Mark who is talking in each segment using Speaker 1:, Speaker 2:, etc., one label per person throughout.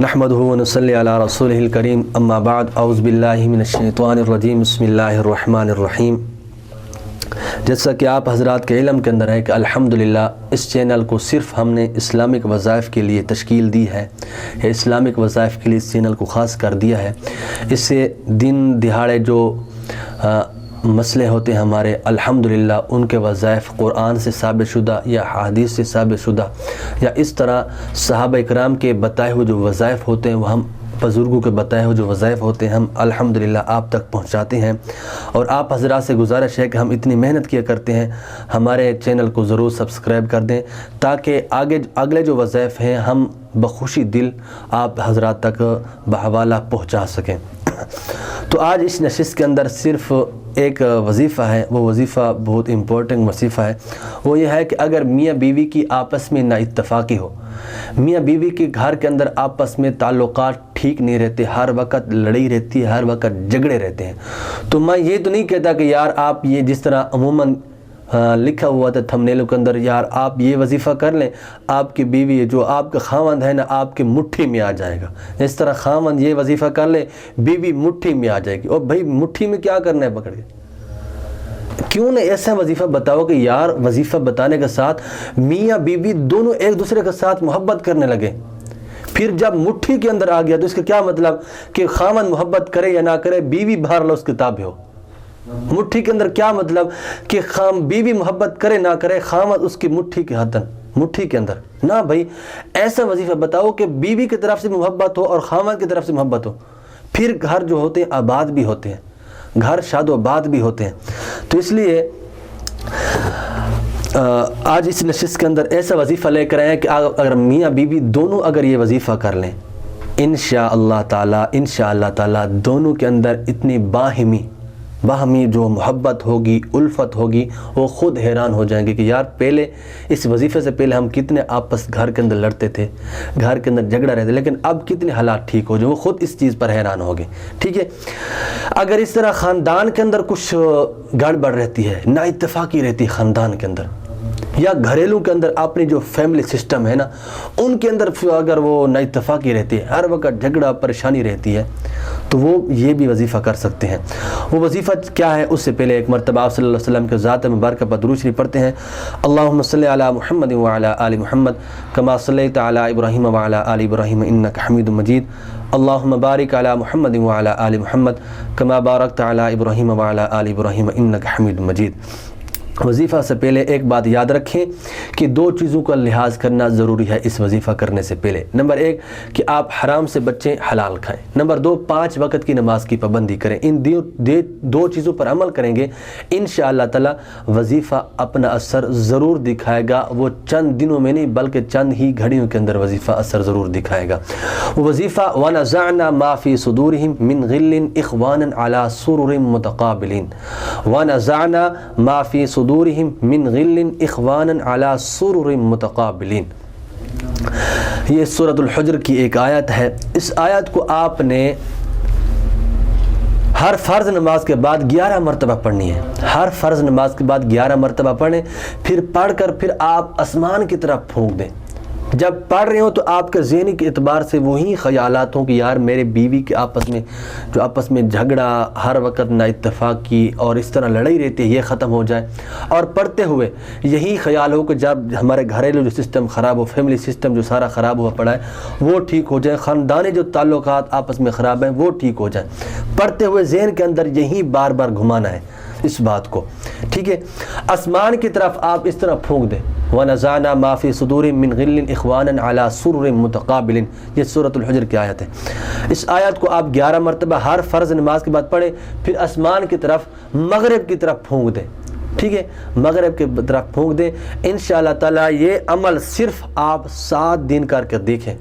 Speaker 1: نحمدہ ونصلی علی رسولہ الکریم اما بعد اعوذ باللہ من الشیطان الرجیم بسم اللہ الرحمن الرحیم۔ جیسا کہ آپ حضرات کے علم کے اندر ہے کہ الحمدللہ اس چینل کو صرف ہم نے اسلامک وظائف کے لیے تشکیل دی ہے، اسلامک وظائف کے لیے اس چینل کو خاص کر دیا ہے۔ اس سے دن دہاڑے جو مسئلے ہوتے ہیں ہمارے، الحمدللہ ان کے وظائف قرآن سے ثابت شدہ یا حدیث سے ثابت شدہ یا اس طرح صحابہ اکرام کے بتائے ہوئے جو وظائف ہوتے ہیں وہ ہم بزرگوں کے بتائے ہوئے جو وظائف ہوتے ہیں ہم الحمدللہ آپ تک پہنچاتے ہیں۔ اور آپ حضرات سے گزارش ہے کہ ہم اتنی محنت کیا کرتے ہیں، ہمارے چینل کو ضرور سبسکرائب کر دیں تاکہ اگلے جو وظائف ہیں ہم بخوشی دل آپ حضرات تک بحوالہ پہنچا سکیں۔ تو آج اس نشست کے اندر صرف ایک وظیفہ ہے، وہ وظیفہ بہت امپورٹنٹ وظیفہ ہے۔ وہ یہ ہے کہ اگر میاں بیوی کی آپس میں نا اتفاقی ہو، میاں بیوی کے گھر کے اندر آپس میں تعلقات ٹھیک نہیں رہتے، ہر وقت لڑائی رہتی ہے، ہر وقت جھگڑے رہتے ہیں، تو میں یہ تو نہیں کہتا کہ یار آپ یہ جس طرح عموماً لکھا ہوا تھا تھمبنیل کے اندر، یار آپ یہ وظیفہ کر لیں، آپ کی بیوی جو آپ کا خاوند ہے نا آپ کے مٹھی میں آ جائے گا۔ اس طرح خاوند یہ وظیفہ کر لے، بیوی مٹھی میں آ جائے گی۔ اور بھائی مٹھی میں کیا کرنا ہے پکڑ کے؟ کیوں نہ ایسا وظیفہ بتاؤ کہ یار وظیفہ بتانے کے ساتھ میاں بیوی دونوں ایک دوسرے کے ساتھ محبت کرنے لگے۔ پھر جب مٹھی کے اندر آ گیا تو اس کا کیا مطلب کہ خاوند محبت کرے یا نہ کرے، بیوی باہر لو اس کتاب ہو۔ مٹھی کے اندر کیا مطلب کہ بیوی محبت کرے نہ کرے، خاوند اس کی مٹھی کے حدن مٹھی کے اندر نہ۔ بھائی ایسا وظیفہ بتاؤ کہ بیوی کی طرف سے محبت ہو اور خاوند کی طرف سے محبت ہو، پھر گھر جو ہوتے ہیں آباد بھی ہوتے ہیں، گھر شاد و آباد بھی ہوتے ہیں۔ تو اس لیے آج اس نشست کے اندر ایسا وظیفہ لے کر آئے کہ اگر میاں بیوی دونوں اگر یہ وظیفہ کر لیں، انشاءاللہ تعالی دونوں کے اندر اتنی باہمی جو محبت ہوگی، الفت ہوگی، وہ خود حیران ہو جائیں گے کہ یار پہلے اس وظیفے سے پہلے ہم کتنے آپس گھر کے اندر لڑتے تھے، گھر کے اندر جھگڑا رہتے، لیکن اب کتنے حالات ٹھیک ہو جائیں، وہ خود اس چیز پر حیران ہو گئے۔ ٹھیک ہے، اگر اس طرح خاندان کے اندر کچھ گڑبڑ رہتی ہے، نا اتفاقی رہتی ہے خاندان کے اندر یا گھریلوں کے اندر، اپنی جو فیملی سسٹم ہے نا ان کے اندر اگر وہ نا اتفاقی رہتی ہے، ہر وقت جھگڑا پریشانی رہتی ہے، تو وہ یہ بھی وظیفہ کر سکتے ہیں۔ وہ وظیفہ کیا ہے؟ اس سے پہلے ایک مرتبہ آپ صلی اللہ علیہ وسلم کے ذات مبارکہ پر درود شریف پڑھتے ہیں۔ اللہم صلی علی محمد وعلی آل محمد کما صلیت علی ابراہیم وعلی آل ابراہیم انک حمید مجید۔ اللہم بارک علی محمد وعلی آل محمد کما بارکت علی ابراہیم وعلی آل ابراہیم انک حمید مجید۔ وظیفہ سے پہلے ایک بات یاد رکھیں کہ دو چیزوں کا لحاظ کرنا ضروری ہے اس وظیفہ کرنے سے پہلے۔ نمبر ایک کہ آپ حرام سے بچیں، حلال کھائیں۔ نمبر دو 5 وقت کی نماز کی پابندی کریں۔ ان دو چیزوں پر عمل کریں گے انشاءاللہ تعالی وظیفہ اپنا اثر ضرور دکھائے گا۔ وہ چند دنوں میں نہیں بلکہ چند ہی گھڑیوں کے اندر وظیفہ اثر ضرور دکھائے گا۔ وہ وظیفہ وَنَزَعْنَا مَا فِي صُدُورِهِمْ مِنْ غِلٍّ إِخْوَانًا عَلَى سُرُرٍ مُتَقَابِلِينَ وَنَزَعْنَا مَا فِي صُدُورِهِمْ مِنْ غِلٍّ إِخْوَانًا عَلَى سُرُرٍ مُتَقَابِلِينَ۔ یہ سورۃ الحجر کی ایک آیت ہے۔ اس آیت کو آپ نے ہر فرض نماز کے بعد 11 مرتبہ پڑھنی ہے۔ ہر فرض نماز کے بعد 11 مرتبہ پڑھیں، پھر پڑھ کر پھر آپ آسمان کی طرف پھونک دیں۔ جب پڑھ رہے ہوں تو آپ کے ذہنی کے اعتبار سے وہی خیالات ہوں کہ یار میرے بیوی کے آپس میں جھگڑا، ہر وقت نا اتفاقی اور اس طرح لڑائی رہتی ہے، یہ ختم ہو جائے۔ اور پڑھتے ہوئے یہی خیال ہو کہ جب ہمارے گھریلو جو سسٹم خراب ہو، فیملی سسٹم جو سارا خراب ہوا پڑا ہے وہ ٹھیک ہو جائے، خاندانی جو تعلقات آپس میں خراب ہیں وہ ٹھیک ہو جائیں۔ پڑھتے ہوئے ذہن کے اندر یہی بار بار گھمانا ہے اس بات کو۔ ٹھیک ہے، آسمان کی طرف آپ اس طرح پھونک دیں، وَنَزَعْنَا مَا فِي صُدُورِهِمْ مِنْ غِلٍّ إِخْوَانًا عَلَى سُرُرٍ مُتَقَابِلٍ۔ یہ سورۃ الحجر کی آیت ہے۔ اس آیت کو آپ 11 مرتبہ ہر فرض نماز کے بعد پڑھیں، پھر آسمان کی طرف مغرب کی طرف پھونک دیں۔ ٹھیک ہے، مغرب کی طرف پھونک دیں۔ انشاءاللہ تعالی یہ عمل صرف آپ 7 دن کر کے دیکھیں،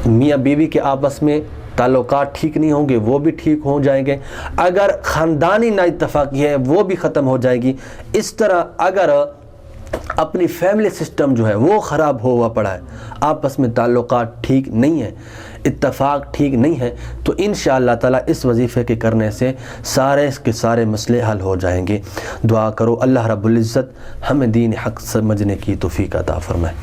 Speaker 1: میاں بیوی کے آپس میں تعلقات ٹھیک نہیں ہوں گے وہ بھی ٹھیک ہو جائیں گے، اگر خاندانی نا اتفاقی ہے وہ بھی ختم ہو جائے گی۔ اس طرح اگر اپنی فیملی سسٹم جو ہے وہ خراب ہوا پڑا ہے، آپس میں تعلقات ٹھیک نہیں ہیں، اتفاق ٹھیک نہیں ہے، تو انشاءاللہ تعالی اس وظیفے کے کرنے سے سارے کے سارے مسئلے حل ہو جائیں گے۔ دعا کرو اللہ رب العزت ہمیں دین حق سمجھنے کی توفیق عطا فرمائے۔